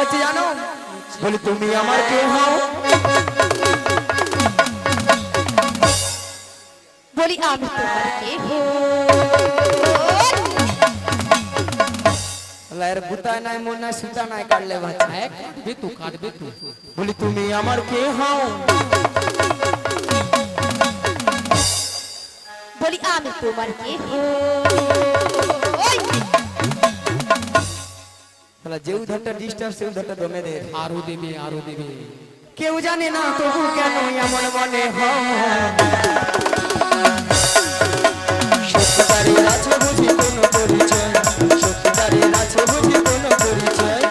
হচ্ছে জানো? বলি তুমি আমার কে হও? বলি আমি তোমার কে হই? লায়ের গুতা নাই মন নাই সুতা নাই কাটলে বাচ্চা এক বেতু কাটবে তু। বলি তুমি আমার কে হও? বলি আমি তোমার কে হই? যে উধারটা ডিস্টার্ব সে উধারটা দমে দে। আরো দেবে আরো দেবে। কেউ জানে না তবু কেন এমন মনে হয়? সত্যিকারের আছে বুঝি কোনো পরিচয়, সত্যিকারের আছে বুঝি কোনো পরিচয়।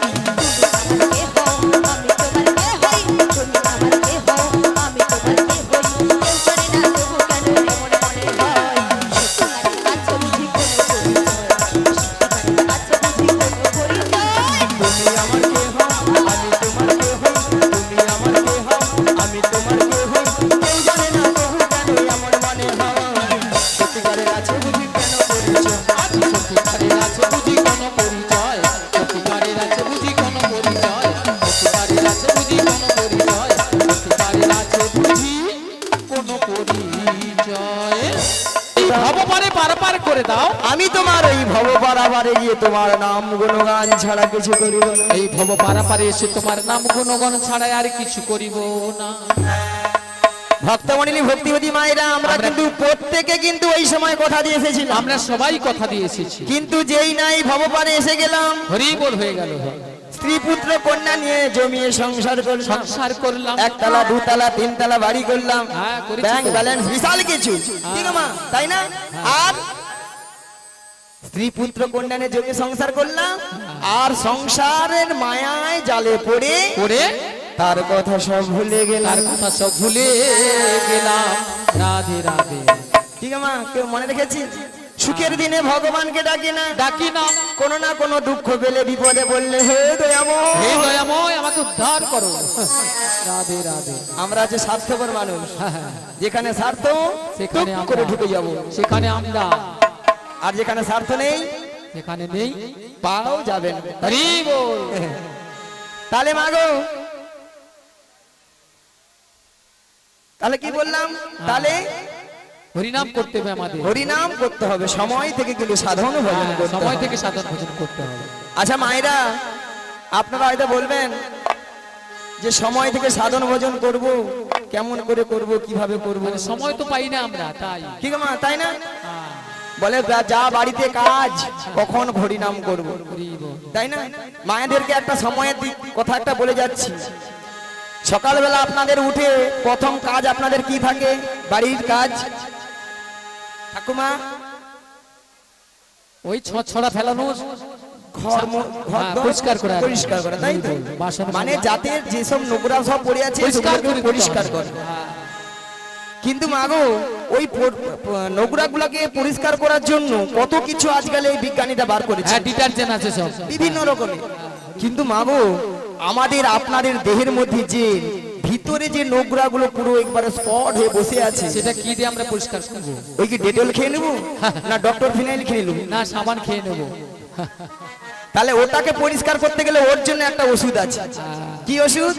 আমি তোমার এই ভব পারাবারে গিয়ে তোমার নাম গুণগান ছাড়া কিছু করিব না। এই ভব পারাপারে এসে তোমার নাম গুণগান ছাড়া আর কিছু করিব না। ভক্তমণ্ডলী ভক্তিবতী মায়েরা আমরা কিন্তু প্রত্যেকে কিন্তু ওই সময় কথা দিয়ে এসেছিলাম। আমরা সবাই কথা দিয়ে এসেছি, কিন্তু যেই নাই ভবপারে এসে গেলাম হরি বল হয়ে গেল। স্ত্রী পুত্র কন্যা নিয়ে জমিয়ে সংসার করলাম, একতলা দুতলা তিনতলা বাড়ি করলাম, হ্যাঁ, করেছি ব্যাংক তো। ব্যালেন্স বিশাল কিছু, ঠিক মা তাই না? আর স্ত্রী পুত্র কন্যা নিয়ে জমিয়ে সংসার করলাম, আর সংসারের মায়ায় জালে পড়ে করে তার কথা সব ভুলে গেলাম। তার কথা সব ভুলে গেলাম। রাধে রাধে। ঠিক মা, কেউ মনে রেখেছি? সুখের দিনে ভগবানকে ডাকি না, ডাকি না, কোনো না কোনো দুঃখ পেলে বিপদে বললে হে দয়াময়, হে দয়াময় আমাকে উদ্ধার করো। রাধে রাধে। আমরা যে স্বার্থপর মানুষ, যেখানে স্বার্থ সেখানে টুক আমরা করে ঢুকে যাব, সেখানে আমরা, আর যেখানে স্বার্থ নেই সেখানে নেই পাও যাবেন। হরি বল। তাহলে মাগো, তাহলে কি বললাম? তাহলে হরিনাম করতে হবে আমাদের, হরিনাম করতে হবে, সময় থেকে কিন্তু সাধন ভজন করতে হবে। সময় থেকে সাধন ভজন করতে হবে। আচ্ছা মায়েরা, আপনারা হয়তো বলবেন যে সময় থেকে সাধন ভজন করব, কেমন করে করব, কিভাবে করব? মানে সময় তো পাই না আমরা, তাই কি গো মা, তাই না? হ্যাঁ, বলে যা বাড়িতে কাজ, কখন হরিনাম করব, হরি বল। তাই না? মায়েদেরকে একটা সময়ের কথা একটা বলে যাচ্ছি। সকালবেলা আপনাদের উঠে প্রথম কাজ আপনাদের কি থাকে? বাড়ির কাজ। ঠাকুমা, ওই ছড়া ফেলানো, ঘর পরিষ্কার করা, পরিষ্কার করা, তাই তো? বাসন মানে যাতে যেসব নোংরা সব পড়ে আছে সেগুলোকে পরিষ্কার করে। কিন্তু মাগো, ওই নোংরা গুলাকে পরিষ্কার করার জন্য কত কিছু আজকাল এই বিজ্ঞানীরা বার করেছে, ডিটারজেন্ট আছে সব বিভিন্ন রকমের। কিন্তু মাগো, আমাদের আপনাদের দেহের মধ্যে যে ভিতরে যে নোংরা গুলো পুরো একবারে স্পট হয়ে বসে আছে, সেটা কি দিয়ে আমরা পরিষ্কার করব? ওই কি ডেটল খেয়ে নেবো না ডক্টর ফিনাইল খেয়ে নেবো? না, সাবান খেয়ে নেব। তাহলে ওটাকে পরিষ্কার করতে গেলে ওর জন্য একটা ওষুধ আছে। কি ওষুধ?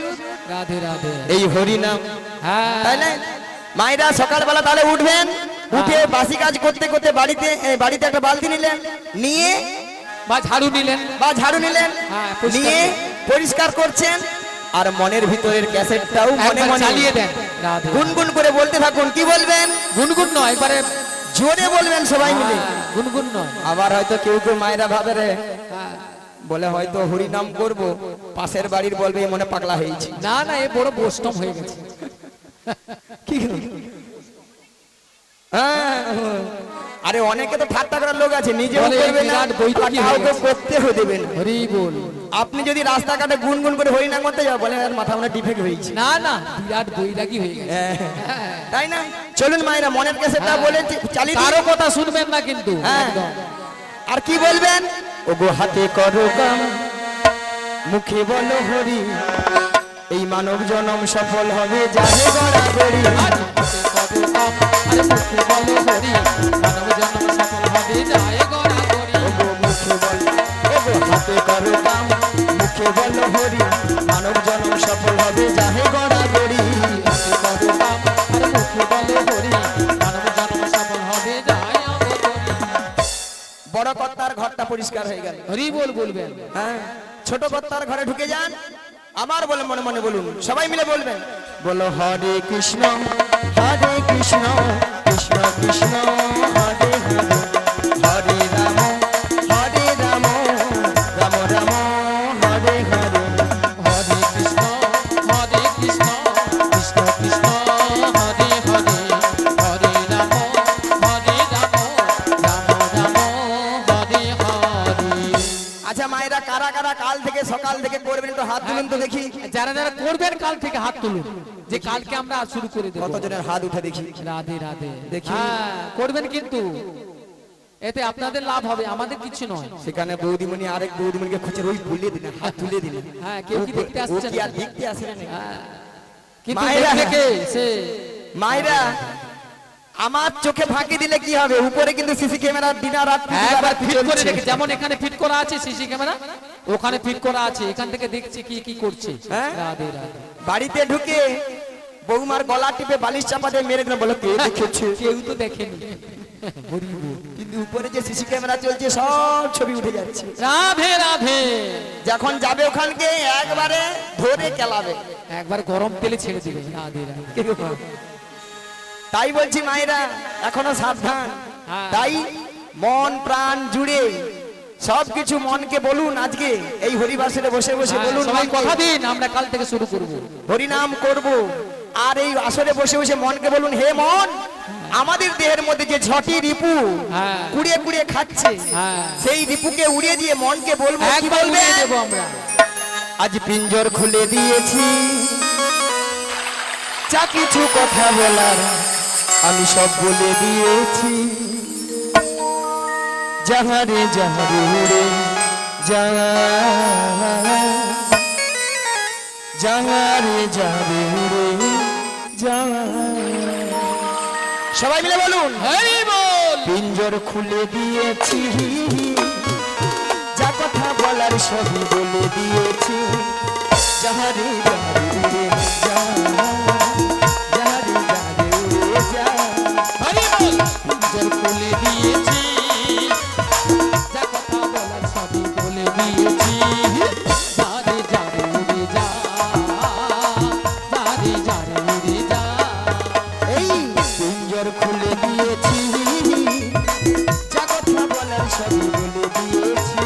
রাধে রাধে। এই হরিনাম। হ্যাঁ, তাই না? মায়েরা সকালবেলা তাহলে উঠবেন, উঠে বাসি কাজ করতে করতে বাড়িতে একটা বালতি নিলেন, নিয়ে বা ঝাড়ু নিলেন, নিয়ে পরিষ্কার করছেন, আর মনের ভিতরের ক্যাসেটটাও মনে মনে চালিয়ে দেন। রাধে। গুনগুন করে বলতে থাকুন। কি বলবেন? গুনগুন নয়, একবারে জোরে বলবেন সবাই মিলে। গুনগুন নয়। আবার হয়তো কেউ কেউ মায়েরা ভাবে রে, বলে হয়তো হরিনাম করব, পাশের বাড়ির বলবে এই মনে পাগলা হয়েছে। না না, এ বড় বৈষ্ণব হয়ে গেছে। কি? আরে অনেকে তো ঠাট্টা করার লোক আছে, নিজে করবেন না, কাউকে করতেও দেবেন। হরি বল। আপনি যদি রাস্তাঘাটে গুনগুন করে হরিনাম করতে যাও, বলে আর মাথা মনে ডিফেক্ট হয়েছে। না না, বিরাট বৈরাগী হয়ে গেছে, তাই না? চলুন মায়েরা, মনের ক্যাসেটটা বলে চালিয়ে দিন। কারো কথা শুনবেন না কিন্তু। আর কি বলবেন? ওগো হাতে করো কাম, মুখে বলো হরি, এই মানব জনম সফল হবে যাবে গড়াগড়ি। মুখে বলো হরি, মানব জন্ম সফল হবে যায় গড়াগড়ি। ওগো মুখে বলো, ওগো হাতে করো কাম, মুখে মুখে বলো হরি, মানব জন্ম সফল হবে যাহে গড়া গড়ি। করো কাম আর মুখে বলো হরি, মানব জন্ম সফল হবে যায় অবতরী। বড় কর্তার ঘরটা পরিষ্কার হয়ে গেল। হরি বল বলবেন। হ্যাঁ, ছোট কর্তার ঘরে ঢুকে যান, আমার বলে মনে মনে বলুন, সবাই মিলে বলবেন, বলো হরে কৃষ্ণ কৃষ্ণ কৃষ্ণ হরে হরে, হরে রাম রাম রাম হরে হরে। হরে কৃষ্ণ কৃষ্ণ কৃষ্ণ হরে হরে, হরে রাম রাম রাম হরে হরে। আচ্ছা মায়েরা, কারা কারা কাল থেকে সকাল থেকে করবেন একটু হাত তুলুন তো দেখি। যারা যারা করবেন কাল থেকে হাত তুলুন, যে কালকে আমরা শুরু করে দেব। কতজনের হাত উঠে দেখি। রাধে রাধে। দেখি। হ্যাঁ, করবেন কিন্তু এতে আপনাদের লাভ হবে, আমাদের কিছু নয়। সেখানে বৌদিমণি আরেক বৌদিমণিকে খুঁজে ওই তুলে দিলেন, হাত তুলে দিলেন। হ্যাঁ, কেউ কি দেখতে ও আসছে কি না? আর দেখতে আসে না নাকি? হ্যাঁ, কিন্তু মায়েরা। দেখবে কে? সে মায়েরা, আমার চোখে ফাঁকি দিলে কি হবে? উপরে কিন্তু সিসি ক্যামেরা দিনা রাত একবার ফিট করে রেখে, যেমন এখানে ফিট করা আছে সিসি ক্যামেরা, ওখানে ফিট করা আছে, এখান থেকে দেখছি কি কি করছে। হ্যাঁ? রাধে রাধে। বাড়িতে ঢুকে বৌমার গলা টিপে বালিশ চাপা দিয়ে মেরে দিল, বলো কে দেখেছে? কেউ তো দেখেনি। কিন্তু উপরে যে সিসি ক্যামেরা চলছে সব ছবি উঠে যাচ্ছে। রাধে রাধে। যখন যাবে ওখানকে একবারে ধরে কেলাবে। একবার গরম তেলে ছেড়ে দিবে। রাধে রাধে। তাই বলছি মায়েরা, এখনো সাবধান। হ্যাঁ। তাই মন প্রাণ জুড়ে সবকিছু মনকে বলুন, আজকে এই হরিবাসরে বসে বসে হ্যাঁ, বলুন, সবাই মনকে, কথা দিন আমরা কাল থেকে শুরু করব। হরিনাম করব। আর এই আসরে বসে বসে মনকে বলুন, হে মন, আমাদের দেহের মধ্যে যে ঝটি রিপু হ্যাঁ। কুড়িয়ে কুড়িয়ে খাচ্ছে, হ্যাঁ। সেই রিপুকে উড়িয়ে দিয়ে মনকে বলবো, কি একবার বলবে? উড়িয়ে দেব আমরা। আজ পিঞ্জর খুলে দিয়েছি, যা কিছু কথা বলার আমি সব বলে দিয়েছি। যাহারে যাহারে উড়ে যা, যাহারে যাহারে উড়ে যা। সবাই মিলে বলুন, হরি বল। পিঞ্জর খুলে দিয়েছি, যা কথা বলার সবই বলে দিয়েছি। যাহারে যাহারে উড়ে যা, যাহারে যাহারে উড়ে যা। হরি বল। পিঞ্জর খুলে দিয়েছি, যা কথা বলার সবই বলে দিয়েছি। যারে যারে উড়ে যা, যারে যারে উড়ে যা। এই পিঞ্জর খুলে দিয়েছি, যা কথা বলার সবই বলে দিয়েছি।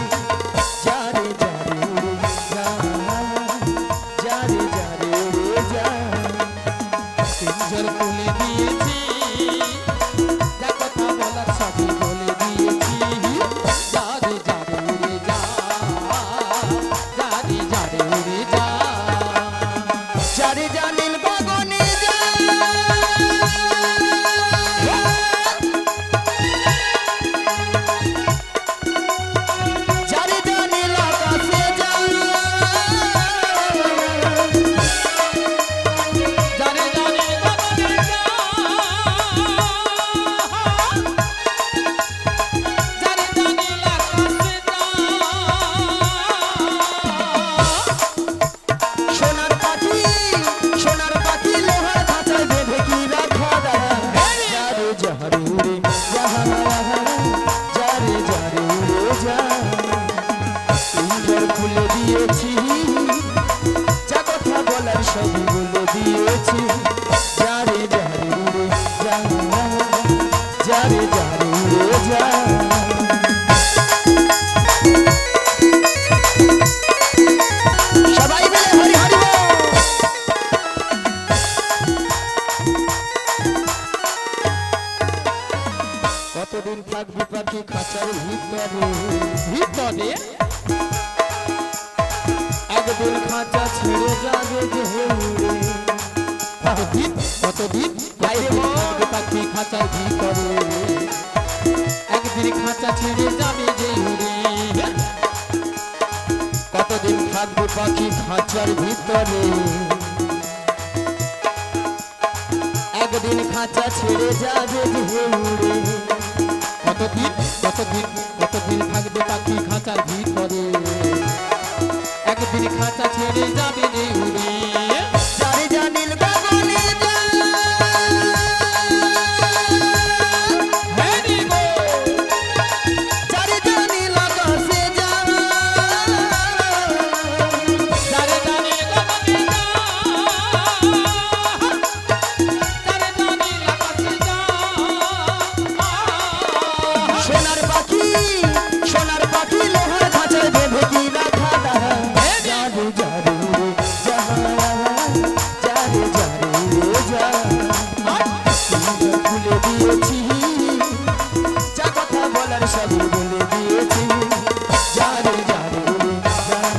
যারে যারে উড়ে যা, যারে যারে উড়ে যা। পিঞ্জর খুলে দিয়েছি, যা কথা বলার সবই বলে দিয়েছি। যারে যারে উড়ে যা, যারে যারে উড়ে যা। যারে জানিল গগনে যা, যারে জানিল আকাশে যা, যারে যারে গগনে যা, যারে জানি আকাশে যা। সোনার পাখি, সোনার পাখি লোহার খাঁচায় বেঁধে কি রাখা দাদা। যারে যারে উড়ে যা, যারে যারে উড়ে যা। পিঞ্জর খুলে দিয়েছি, যা কথা বলার সবই বলে দিয়েছি। যারে যারে উড়ে যা, যারে যারে উড়ে যা। সবাই মিলে হরি হরি বল। কতদিন থাকবি পাখি খাঁচার ভিতরে, ভিতরে একদিন খাঁচা ছেড়ে যাবে যে উড়ে। কতদিন কতদিন বাইরে বল। থাকবে পাখি খাঁচার ভিতরে, একদিন খাঁচা ছেড়ে যাবে যে উড়ে। কতদিন থাকবে পাখি খাঁচার ভিতরে, একদিন খাঁচা ছেড়ে যাবে যে উড়ে। কতদিন কতদিন কতদিন থাকবে পাখি খাঁচার ভিতরে, একদিন খাঁচা ছেড়ে যাবে রে উড়ে যারে জানিল গগনে যায় হ্যারি গো যারে জানিল আকাশে যায় যারে জানি গগনে যারে জানি আকাশে যা সোনার পাখি লোহার খাঁচায় বেঁধে কি রাখা তারা যারে যারে উড়ে যায় যারে যারে উড়ে যায় খুলে দিয়েছি যা কথা বলার সবই বলে দিয়েছি যারে যারে উড়ে যায়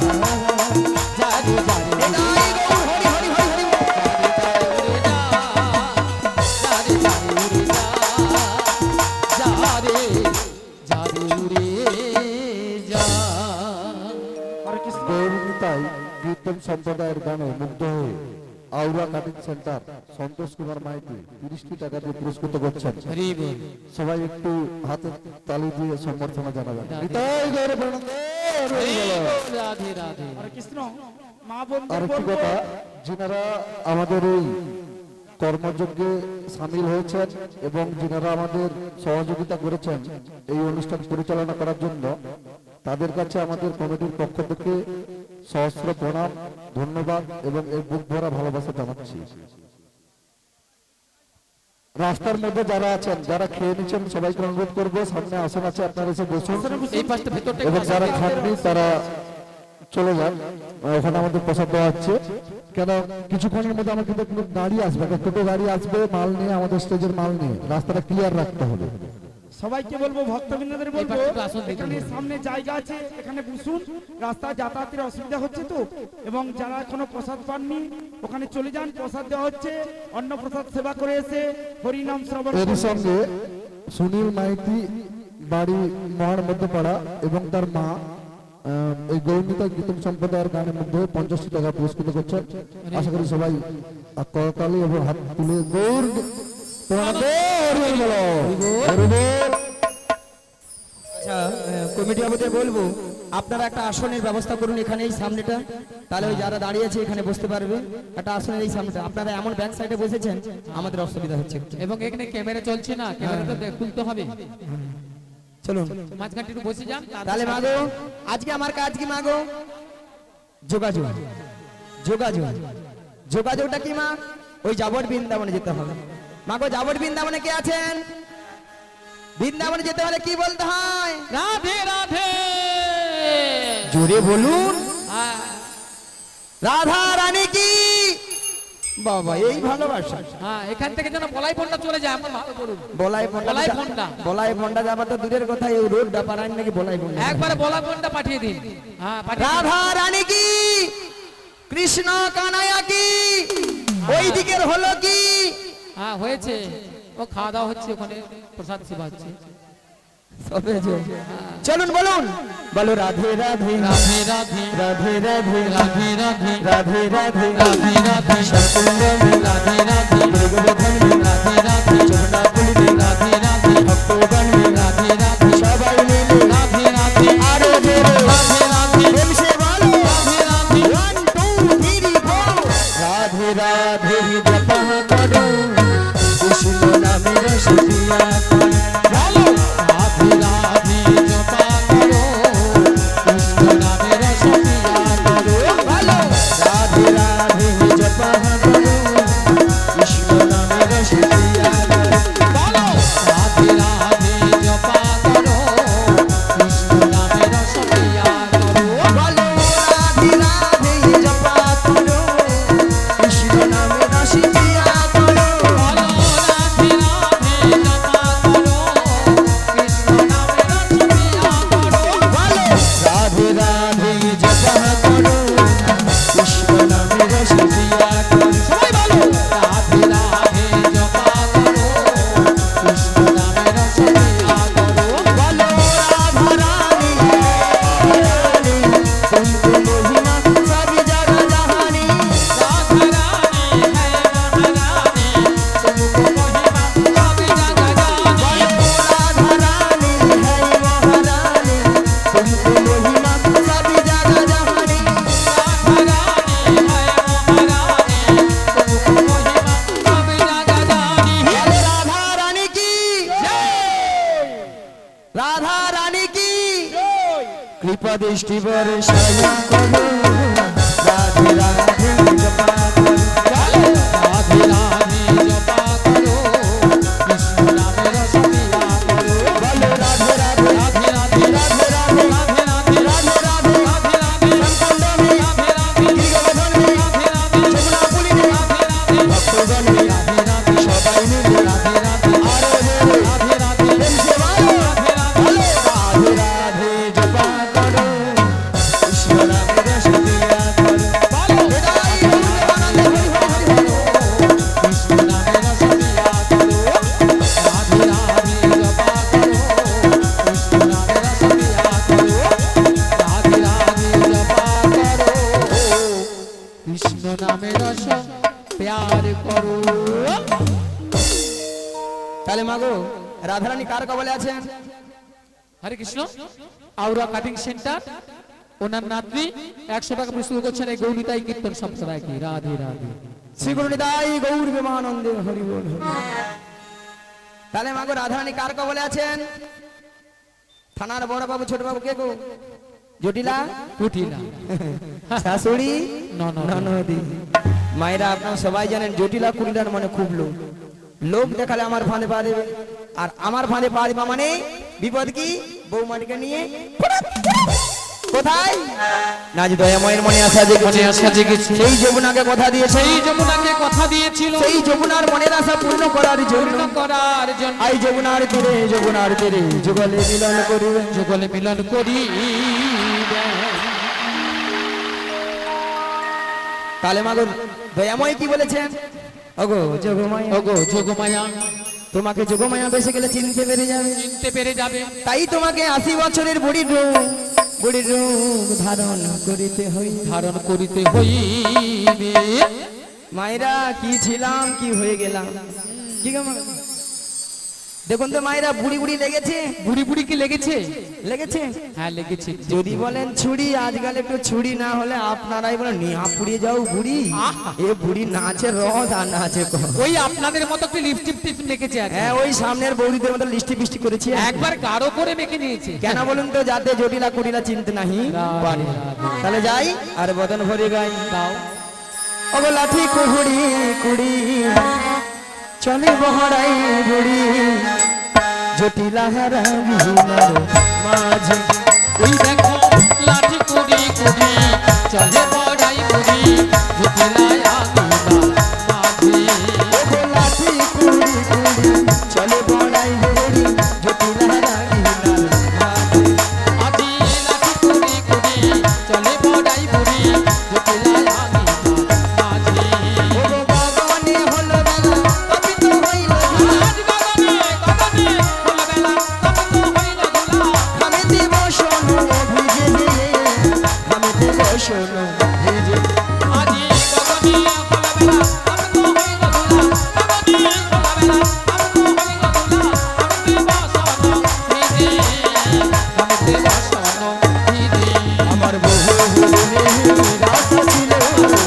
যারে যারে উড়ে যায়। হরি হরি হরি হরি যারে যারে উড়ে যা যারে যারে উড়ে যা গৌরনীতাই কীর্তন সম্প্রদায়ের গানে মুগ্ধ হয়ে আউরা কাটিং সেন্টার সন্তোষ কুমার মাইতি 30টি টাকা দিয়ে পুরস্কৃত করছেন। হরি বল সবাই একটু হাতে তালি দিয়ে সম্বর্ধনা জানাবেন। নিতাই গৌর প্রণাম। হরি বল রাধে রাধে আর একটি কথা, যিনারা আমাদের এই কর্মযজ্ঞে সামিল হয়েছেন এবং যিনারা আমাদের সহযোগিতা করেছেন এই অনুষ্ঠান পরিচালনা করার জন্য, তাদের কাছে আমাদের কমিটির পক্ষ থেকে সহস্র প্রণাম, ধন্যবাদ এবং এই বুক ভরা ভালোবাসা জানাচ্ছি। রাস্তার মধ্যে যারা আছেন, যারা খেয়ে নিচ্ছেন, সবাইকে অনুরোধ করবো সামনে আসন আছে, আপনারা এসে বসুন এই পাশটা ভেতরটা এবং যারা খাননি তারা চলে যান। ওখানে আমাদের প্রসাদ দেওয়া হচ্ছে। কেন কিছুক্ষণের মধ্যে আমাদের কিন্তু গাড়ি আসবে, একটা টোটো গাড়ি আসবে মাল নিয়ে, আমাদের স্টেজের মাল নিয়ে। রাস্তাটা ক্লিয়ার রাখতে হবে। সবাইকে বলবো, ভক্তবৃন্দদের বলবো, পাশে আসন দিতে এখানে হবে। সামনে জায়গা আছে, এখানে বসুন। রাস্তা যাতায়াতের অসুবিধা হচ্ছে তো, এবং যারা এখনো প্রসাদ পাননি ওখানে চলে যান, প্রসাদ দেওয়া হচ্ছে। অন্ন প্রসাদ সেবা করে এসে হরিনাম শ্রবণ এর করুন। সঙ্গে সুনীল মাইতি বাড়ি মহার মধ্যপাড়া এবং তার মা এই গৌরনীতা কীর্তন সম্প্রদায়ের গানের মধ্যে 50 টাকা পুরস্কৃত করছেন। আশা করি সবাই করতালি এবং হাত তুলে গৌর প্রণাম। হরি বল, হরি বল। আচ্ছা, কমিটি বাবুদের বলবো আপনারা একটা আসনের ব্যবস্থা করুন এখানে এই সামনেটা, তাহলে ওই যারা দাঁড়িয়েছে এখানে বসতে পারবে। একটা আসনের এই সামনেটা, আপনারা এমন ব্যাক সাইডে বসেছেন আমাদের অসুবিধা হচ্ছে। এবং এখানে ক্যামেরা চলছে না, ক্যামেরাটা খুলতে হবে। চলুন মাঝখানটা একটু বসে যান। তাহলে মাগো, আজকে আমার কাজ কি মাগো? যোগাযোগ। যোগাযোগ যোগাযোগটা কি মা? ওই যাবট বৃন্দাবনে যেতে হবে। মাগো যাবট বৃন্দাবনে কে আছেন? বৃন্দাবনে যেতে হলে কি বলতে হয়? রাধে রাধে জোরে বলুন। হ্যাঁ রাধা রানী কি? বাবা এই ভালোবাসা। হ্যাঁ, এখান থেকে যেন বলাই ফোনটা চলে যায়, আমার ভালো করুন। বলাই বলাই ফোনটা। বলাই ফোনটা যাবার তো দূরের কথা, এই রোডটা পারায় নাকি বলাই ফোনটা। একবারে বলাই ফোনটা পাঠিয়ে দিন। হ্যাঁ পাঠিয়ে দিন। রাধা রানী কি? কৃষ্ণ কানাইয়া কি? ওই দিকের হলো কি? হ্যাঁ হয়েছে, ও খাওয়া দাওয়া হচ্ছে, ওখানে প্রসাদ সেবা হচ্ছে। সবে যে। চলুন বলুন, বলো রাধে রাধে রাধে রাধে রাধে রাধে রাধে রাধে রাধে রাধে রাধে রাধে সত্যঙ্গমে রাধে রাধে দুর্গবধনে রাধে রাধে যমুনা কুলিনে রাধে রাধে ভক্তগণে রাধে রাধে সবাই মিলে রাধে রাধে আরো জোরে রাধে রাধে প্রেম সে বলো রাধে রাধে 1 2 3 4 রাধে রাধে জপা করো কৃষ্ণ নামে রসিয়া করো। বলো রাধে রাধে জপা করো, কৃষ্ণ নামে রসিয়া করো। বলো রাধে রাধে জপা করো কৃষ্ণ নামে রসিয়া করো। বলো রাধে রাধে জপা করো, কৃষ্ণ নামে রসিয়া করো। বলো রাধে রাধে জপা করো কৃষ্ণ নামে রসিয়া করো। বলো রাধে রাধে জপা করো, কৃপা দৃষ্টি বর্ষায়া করো রাধে রাধে জপা করো রাধে রাধে জপা করো কৃষ্ণ নামের রস পিয়া করো বলো রাধে রাধে রাধে রাধে রাধে রাধে রাধে রাধে রাধে রাধে রাধে রাধে রামচন্দ্রমে রাধে রাধে গিরিগোবর্ধনে রাধে রাধে যমুনাপুলিনে রাধে রাধে ভক্তগণে রাধে রাধে সবাই মিলে রাধে রাধে আরো জোরে রাধে রাধে প্রেম সেবায় রাধে রাধে বলো রাধে রাধে জপা করো কৃষ্ণ নামের রস পিয়া করো বলো হৃদয় গৌর আনন্দে হরি হরি হরি হরি। কৃষ্ণ নামের রস পিয়া করো রাধে রাধে জপা করো কৃষ্ণ নামের রস পিয়া করো রাধে রাধে জপা করো কৃষ্ণ নামের রস প্যার করো। তাহলে মাগো রাধারানী কার কবলে আছেন? হরে কৃষ্ণ আউরা কাটিং সেন্টার ওনার নাতনি 100 টাকা প্রস্তুত করছেন এই গৌরীতাই কীর্তন সম্প্রদায় কি রাধে রাধে শ্রী গুরু নিতাই গৌর বিমানন্দে হরি বল হরি বল। তাহলে মাগো রাধারানী কার কবলে আছেন? থানার বড় বাবু ছোট বাবু কে গো? জটিলা কুটিলা শাশুড়ি ননদ। ননদি। মায়েরা আপনারা সবাই জানেন জটিলা কুটিলার মানে খুব লোক লোক দেখালে আমার ফাঁদে পা দেবে আর আমার ফাঁদে পা দেবা মানে বিপদ কি? বৌমাটিকে নিয়ে কোথায় না যে দয়াময়ের মনে আসা যে মনে আশা জেগেছে সেই যমুনাকে কথা দিয়েছে সেই যমুনাকে কথা দিয়েছিল সেই যমুনার মনের আশা পূর্ণ করার জন্য পূর্ণ করার জন্য আই যমুনার তীরে যুগলে মিলন করিবে যুগলে মিলন করি তাহলে মাগো দয়াময় কি বলেছেন? ওগো যোগমায়া ওগো যোগমায়া তোমাকে যোগমায়া বেসে গেলে চিনতে পেরে যাবে চিনতে পেরে যাবে তাই তোমাকে 80 বছরের বুড়ির রূপ ধারণ করিতে হই ধারণ করিতে হইবে। মায়েরা কি ছিলাম কি হয়ে গেলাম কি গো মা? দেখুন তো মায়েরা বুড়ি বুড়ি লেগেছে বুড়ি বুড়ি কি লেগেছে? লেগেছে হ্যাঁ লেগেছে। যদি বলেন ছুরি আজকাল একটু ছুরি না হলে আপনারাই বলেন নিয়া পুড়িয়ে যাও বুড়ি আহা। এ বুড়ি নাচে রস আর নাচে কম। ওই আপনাদের মতো একটু লিপস্টিক টিপ মেখেছে আছে হ্যাঁ ওই সামনের বৌদিদের মতো লিস্টি পিস্টি করেছি একবার গাঢ় করে মেখে নিয়েছে কেন বলুন তো যাতে জটিলা কুটিলা চিনতে নাহি রাধে পারে রাধে। তাহলে যাই আর বদন ভরে গাই দাও ওগো লাঠি কুহুড়ি কুড়ি চলে বহরাই বুড়ি জটিলা হারাবিনার মাঝে ওই দেখো লাঠি কুড়ি কুড়ি চলে বড়াই বুড়ি জটিলায় আগুনা মাঝে ওগো লাঠি কুড়ি কুড়ি চলে বহরাই বুড়ি জটিলা হারাবিনার মাঝে আদি লাঠি কুড়ি কুড়ি চলে বড়াই বুড়ি জটিলায় আগুনা মাঝে ওগো বাগানে হলো বেলা তপিত হইল আজ গগনে গগনে হলো বেলা তপ্ত হইল ধুলা আমি দেব শোনো ভিজে গেলে আমি দেব শোনো ভিজে আজি গগনে হলো বেলা তপ্ত হইল ধুলা গগনে হলো বেলা তপ্ত হইল ধুলা আমি বাসন ভিজে আমি বাসন ভিজে আমার বহু হুনে রাসা ছিল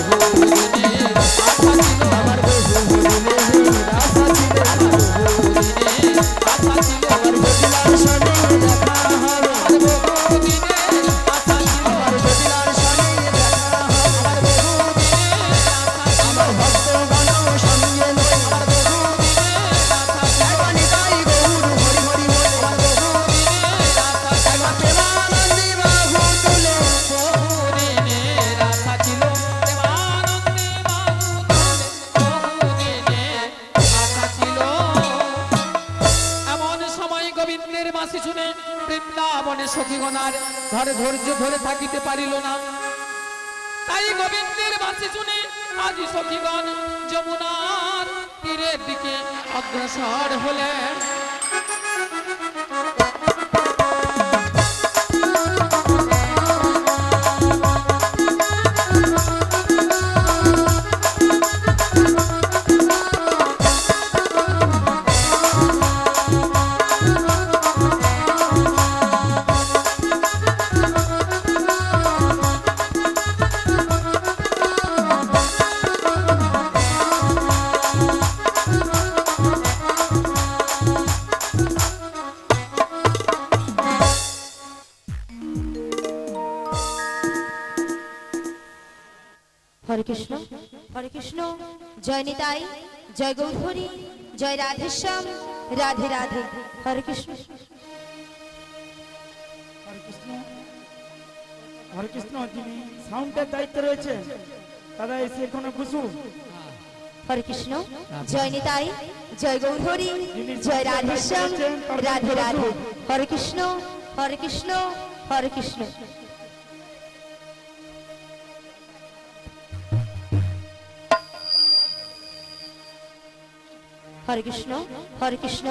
বহুদিনের আশা ছিল আমার বহু হুনে রাসা ছিল বহুদিনের আশা ছিল আমার জটিলার সনে দেখা হবে আর বহুদিনের আশা ছিল আমার জটিলার সনে দেখা হবে আর বহুদিনের আশা ছিল আমার ভক্তগণ সঙ্গে লই আর বহুদিনের আশা ছিল একবানি তাই গৌর হরি হরি বলে আর বহুদিনের আশা ছিল একবার প্রেমানন্দে বাহু তুলে বহুদিনের আশা ছিল দেবানন্দে বাহু তুলে বহুদিনের আশা ছিল। এমন সময় গোবিন্দের বাঁশি শুনে বৃন্দাবনে সখীগণার ঘরে ধৈর্য ধরে থাকিতে পারিল না তাই গোবিন্দের বাঁশি শুনে আজ সখীগণ যমুনার তীরের দিকে অগ্রসর হলেন। হরে কৃষ্ণ হরে কৃষ্ণ। জয় নিতাই, জয় গৌরহরি, জয় রাধেশ্যাম, রাধে রাধে। হরে কৃষ্ণ। হরে কৃষ্ণ হরে কৃষ্ণ। যিনি সাউন্ডের দায়িত্বে রয়েছে দাদা এসে এখানে বসুন। হরে কৃষ্ণ। জয় নিতাই, জয় গৌরহরি, জয় রাধেশ্যাম, রাধে রাধে। হরে কৃষ্ণ হরে কৃষ্ণ হরে কৃষ্ণ। হরে কৃষ্ণ হরে কৃষ্ণ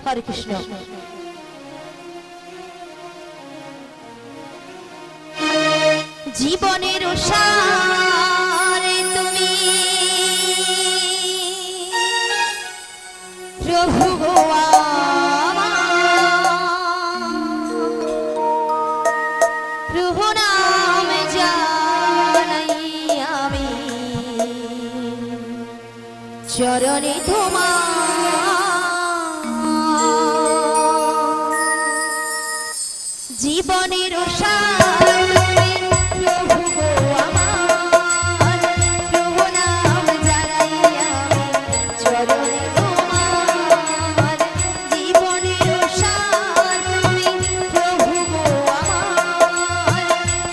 হরে কৃষ্ণ। জীবনের সারে তুমি প্রভু গো প্রভু নাম জানাই আমি চরণে তোমার। জীবনের সার প্রভু গো আমার, প্রভু নাম জানাই আমি চরণে তোমার। জীবনের সার তুমি প্রভু গো আমার,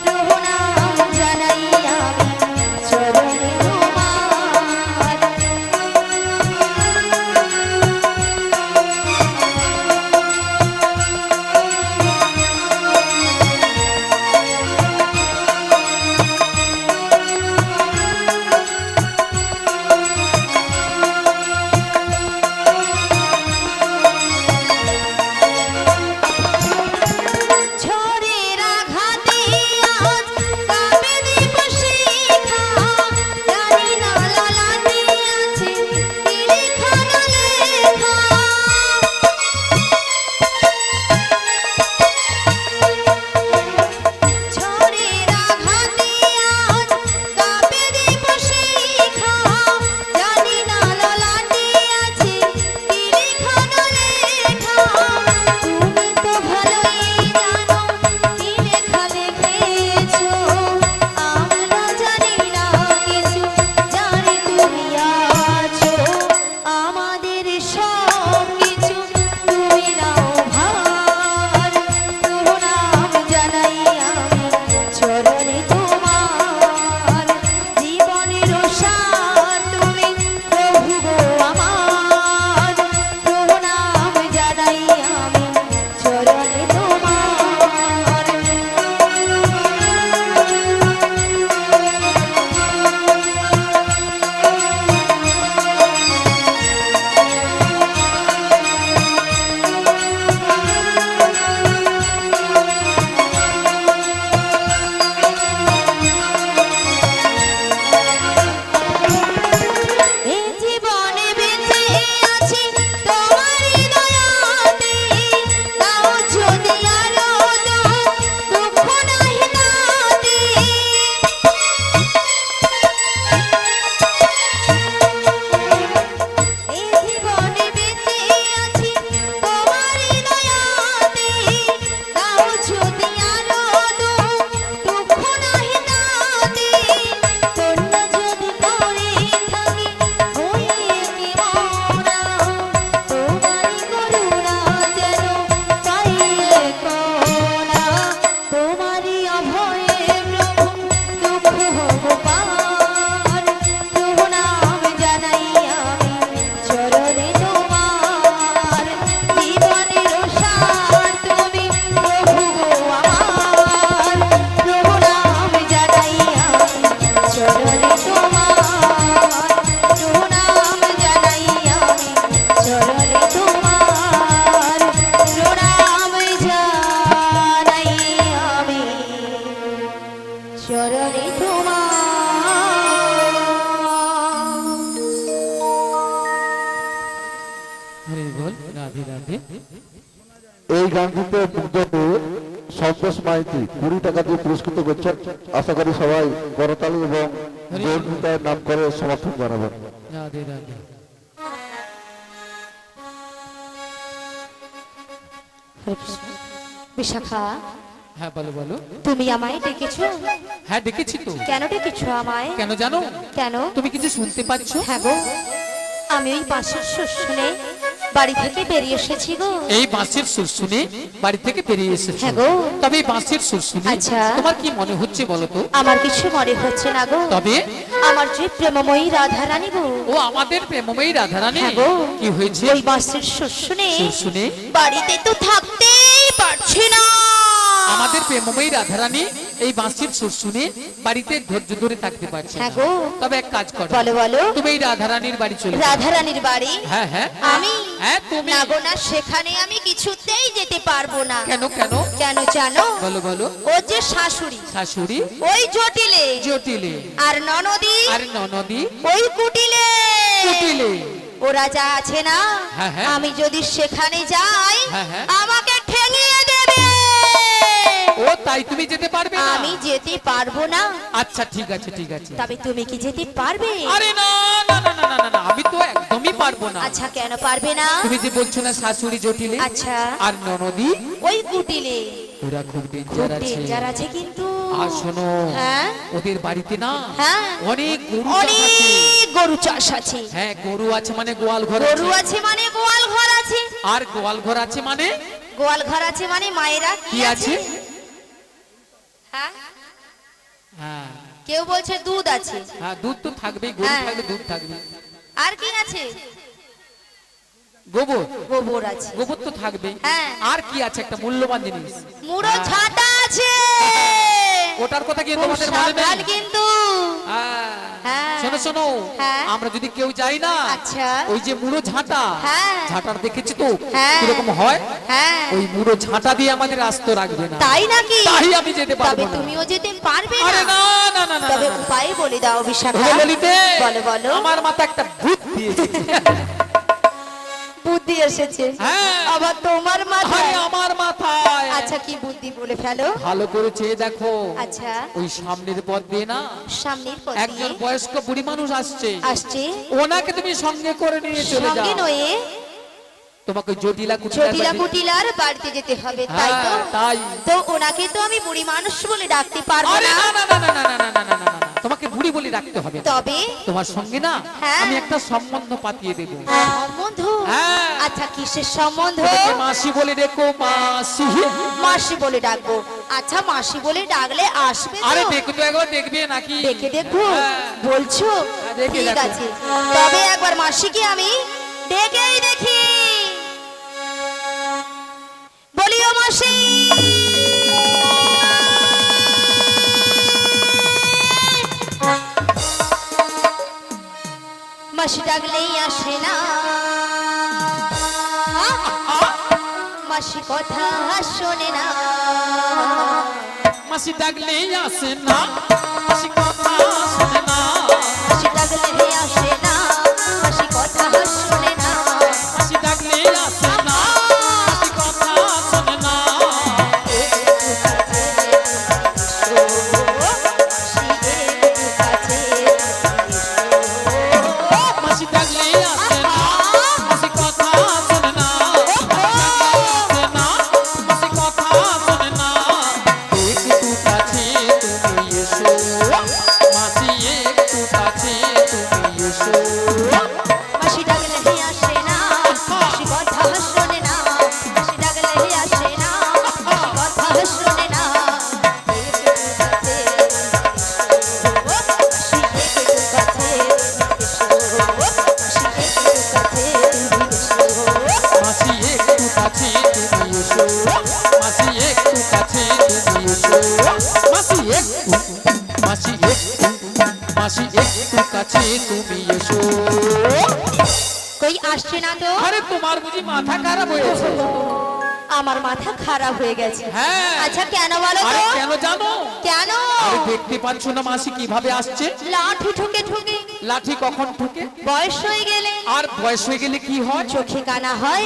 প্রভু নাম জানাই আমি চরণে তোমার। ঝড়ের আঘাতে আজ কাঁপে দীপ শিখা, জানি না লালাতে আছে কি লেখা না লেখা। ঝড়ের আঘাতে আজ কাঁপে দীপ শিখা, জানি না লালাতে আছে কি লেখা না লেখা। তুমি তো ভালোই জানো কি লেখা লিখেছো, আমরা জানি না কিছু, জানি তুমি আছো আমাদের সব কিছু। তুমি নাও ভার, প্রভু নাম জানাই আমি চরণে তোমার। জীবনের সার তুমি প্রভু গো আমার, প্রভু নাম জানাই আমি চরণে তোমার। এই জীবনে বেঁচে আছি তোমারই দয়াতে, দাও যদি আরো দুঃখ নাহি তাতে। এই জীবনে বেঁচে আছি তোমারই দয়াতে, দাও যদি আরো দুঃখ নাহি তাতে। ধন্য যদি করে থাকি হয়ে কি মরা, তোমারই করুণা যেন পাইলে কোনা। তোমারই অভয়ে প্রভু দুঃখ হোক পার, প্রভু নাম জানাই আমি চরণে তোমার। জীবনের সার তুমি প্রভু গো আমার, প্রভু নাম জানাই আমি চরণে তোমার। প্রভু নাম জানাই আমি চরণে তোমার। প্রণাম জানাই আমি চরণে তোমার। হরে বল, রাধে রাধে। এই গানটিতে মুগ্ধ হয়ে সন্তোষ মাইতি 20 টাকা দিয়ে পুরস্কৃত করছেন। আশা করি সবাই করতালি এবং গৌরবিতার নাম করে সমর্থন জানাবেন। রাধে রাধে। হরে কৃষ্ণ। বিশাখা হ্যাঁ বলো বলো। তুমি আমায় ডেকেছো? হ্যাঁ ডেকেছি তো। কেন ডেকেছো আমায়? কেন জানো? কেন? তুমি কিছু শুনতে পাচ্ছ? হ্যাঁ গো, আমি ওই বাঁশির সুর শুনে বাড়ি থেকে বেরিয়ে এসেছি গো। এই বাঁশির সুর শুনে বাড়ি থেকে বেরিয়ে এসেছো? হ্যাঁ গো। তবে এই বাঁশির সুর শুনে আচ্ছা। তোমার কি মনে হচ্ছে বলো তো? আমার কিছু মনে হচ্ছে না গো। তবে আমার যে প্রেমময়ী রাধারানী গো। ও আমাদের প্রেমময়ী রাধারানী। হ্যাঁ গো। কি হয়েছে? ওই বাঁশির সুর শুনে সুর শুনে বাড়িতে তো থাকতেই পারছি না। আমাদের প্রেমময়ী রাধারানী এই বাঁশির সুর শুনে বাড়িতে ধৈর্য ধরে থাকতে পারছে না। হ্যাঁ গো। তবে এক কাজ করো, বলো বলো। তুমি এই রাধারানীর বাড়ি চলে যাও। রাধারানীর বাড়ি? হ্যাঁ হ্যাঁ আমি? হ্যাঁ তুমি। না গো না, সেখানে আমি কিছুতেই যেতে পারবো না। কেন কেন? কেন জানো? বলো বলো। ও যে শাশুড়ি, শাশুড়ি ওই জটিলে, জটিলে, আর ননদি, আর ননদি ওই কুটিলে। কুটিলে। ওরা যা আছে না, হ্যাঁ, হ্যাঁ। আমি যদি সেখানে যাই হ্যাঁ, হ্যাঁ। আমাকে ঠেঙিয়ে দেবে। ও তাই তুমি যেতে পারবে না? আমি যেতে পারবো না। আচ্ছা ঠিক আছে ঠিক আছে। তবে তুমি কি যেতে পারবে? আরে না না না না না না, না, আমি তো একদমই পারবো না। আচ্ছা কেন পারবে না? তুমি যে বলছো না শাশুড়ি জটিলে আচ্ছা। আর ননদি ওই কুটিলে ওরা খুব খুব ডেঞ্জার আছে। ডেঞ্জার আছে কিন্তু। আর শোনো, হ্যাঁ ওদের বাড়িতে না হ্যাঁ অনেক গরু চাষ আছে। অনেক গরু চাষ আছে। হ্যাঁ গরু আছে মানে গোয়াল ঘর গরু আছে। আছে মানে গোয়াল ঘর আছে। আর গোয়াল ঘর আছে মানে গোয়াল ঘর আছে মানে মায়েরা কি আছে? হ্যাঁ হ্যাঁ কেউ বলছে দুধ আছে। হ্যাঁ দুধ তো থাকবেই, গরু হ্যাঁ। থাকলে দুধ থাকবে। আর কি আছে? গোবর, গোবর আছে। গোবর তো থাকবে। হ্যাঁ। আর কি আছে একটা মূল্যবান জিনিস? মুড়ো ঝাঁটা আছে। ওটার কথা কি খুব তোমাদের মনে সাবধান নেই? কিন্তু। হ্যাঁ। শোনো শোনো, হ্যাঁ। আমরা যদি কেউ যাই না, আচ্ছা। ওই যে মুড়ো ঝাঁটা, হ্যাঁ। ঝাঁটার দেখেছি তো হ্যাঁ। কিরকম হয়, হ্যাঁ ওই মুড়ো ঝাঁটা দিয়ে আমাদের আস্ত রাখবে না। তাই নাকি? তাই আমি যেতে পারবো তবে না। তুমিও যেতে পারবে আরে না। না না না না তবে না, না। উপায় বলে দাও বিশাখা। ওরে ললিতে, বলো বলো। আমার মাথা একটা ভূত দিয়েছে। বুদ্ধি এসেছে? হ্যাঁ। আবার তোমার মাথায়? আরে আমার মাথায়। আচ্ছা কি বুদ্ধি বলে ফেলো। ভালো করে চেয়ে দেখো। আচ্ছা ওই সামনের পথ দিয়ে না সামনের পথ একজন দিয়ে বয়স্ক বুড়ি মানুষ আসছে। আসছে। ওনাকে তুমি সঙ্গে করে নিয়ে চলে সঙ্গে যাও। নয়ে তোমাকে জটিলা কুটিলা জটিলা কুটিলার বাড়িতে যেতে হবে, তাই তো? হ্যাঁ, তাই। তো ওনাকে তো আমি বুড়ি মানুষ বলে ডাকতে পারবো আরে না। না না না না না না না না না না, তোমাকে বুড়ি বলে রাখতে হবে না। তবে তোমার সঙ্গে না হ্যাঁ। আমি একটা সম্বন্ধ পাতিয়ে দেব। সম্বন্ধ? হ্যাঁ। আচ্ছা কিসের সম্বন্ধ? তোমাকে মাসি বলে রেখো, মাসি। মাসি বলে ডাকবো। আচ্ছা মাসি বলে ডাকলে আসবে তো? আরে দেখো তো একবার, দেখবে নাকি? দেখে দেখবো? হ্যাঁ। বলছো? দেখে ঠিক দেখো। আছে, তবে একবার মাসিকে আমি ডেকেই দেখি। বলিও মাসি। মাসি ডাকলেই আসে না, মাসি কথা শোনে না। মাসি ডাকলেই আসে না, মাসি কথা শোনে না। মাসি ডাকলেই আসে না, মাসি কথা শোনে না। মাসি ডাকলেই আসে না, মাসি কথা শোনে না। মাসি ডাকলেই আসে না, মাসি কথা শোনে না। আসে না, মাসি কথা শোনে না। একটু কাছে তুমি এসো, মাসি একটু কাছে তুমি এসো। মাসি ডাকলেই আসে না, মাসি কথা শোনে না। মাসি ডাকলেই আসে না, মাসি কথা শোনে না। মাসি একটু কাছে তুমি এসো, মাসি একটু কাছে তুমি এসো। মাসি একটু, মাসি একটু, মাসি একটু কাছে তুমি এসো। কই আসছে না তো? আরে তোমার বুঝি মাথা খারাপ হয়েছে? আমার মাথা খারাপ হয়ে গেছে। হ্যাঁ। আচ্ছা কেন বলো আরে তো? কেন জানো? কেন? আরে দেখতে পাচ্ছ না মাসি কিভাবে আসছে? লাঠি ঠুকে ঠুকে। লাঠি কখন ঠুকে? বয়স হয়ে গেলে আর বয়স হয়ে গেলে কি হয়? চোখে কানা হয়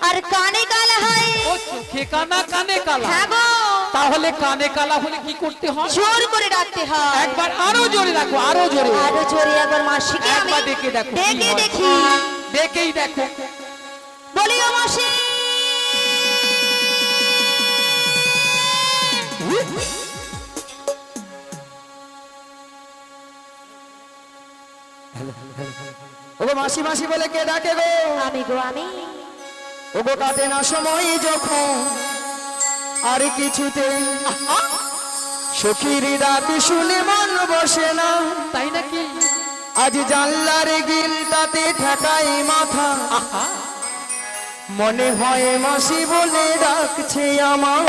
আর কানে কালা হয়। ও চোখে কানা কানে কালা। হ্যাঁ গো, তাহলে কানে কালা হলে কি করতে হয়? জোর করে ডাকতে হয়। একবার আরো জোরে রাখো, আরো জোরে। আরো জোরে একবার মাসিকে আমি একবার ডেকে দেখো কি ডেকে হয়। দেখি। দেখেই দেখো। বলিও মাসি। ওগো মাসি মাসি বলে কে ডাকে গো? আমি গো আমি। ওগো কাটে না সময় যখন আর কিছুতে সখীর ডাক শুনে মন বসে না। তাই নাকি? আজ জানলার গিলটাতে ঠেকাই মাথা, মনে হয় মাসি বলে ডাকছে আমায়।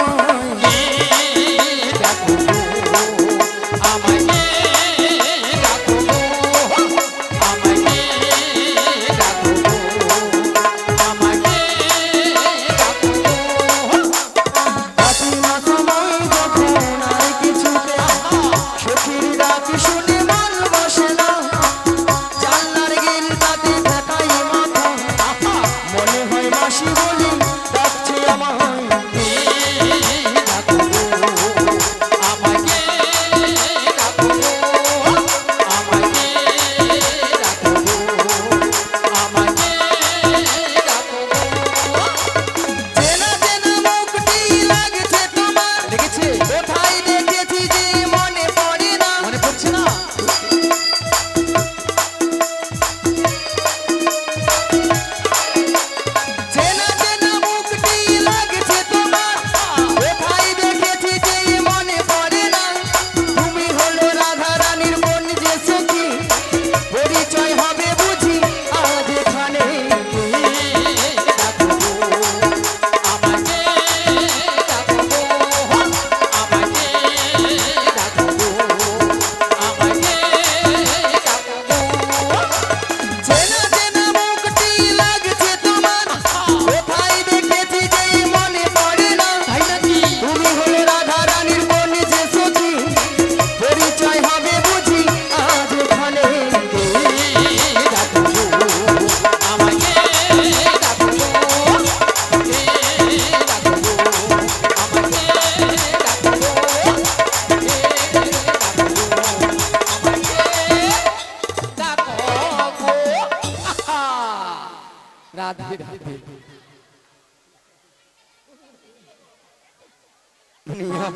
রাধে রাধে।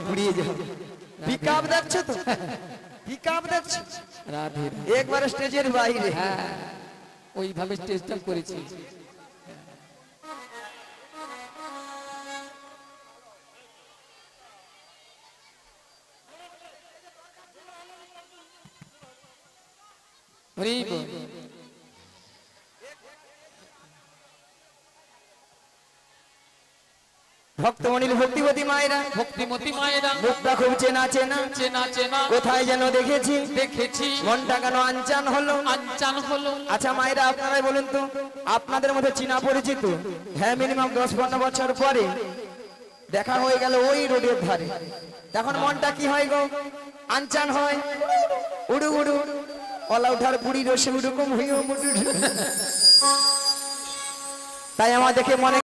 পুড়িয়ে যাবে। পিকআপ দেখছো তো? পিকআপ দেখছো? রাধে একবার স্টেজের বাইরে। হ্যাঁ, ওইভাবে স্টেজটা করেছি। হরি বল। ভক্তমণির ভক্তিবতী মায়েরা, ভক্তিমতী মায়েরা, মুখটা খুব চেনা চেনা, চেনা চেনা কোথায় যেন দেখেছি দেখেছি, মনটা কেন আনচান হলো। আনচান হলো। আচ্ছা মায়েরা, আপনারাই বলুন তো, আপনাদের মধ্যে চীনা পরিচিত? হ্যাঁ, মিনিমাম 10-15 বছর পরে দেখা হয়ে গেল ওই রোডের ধারে, তখন মনটা কি হয় গো? আনচান হয়, উড়ু উড়ু অলা উঠার বুড়ি রসে উড়ুকম হইও মুটু। তাই আমার দেখে মনে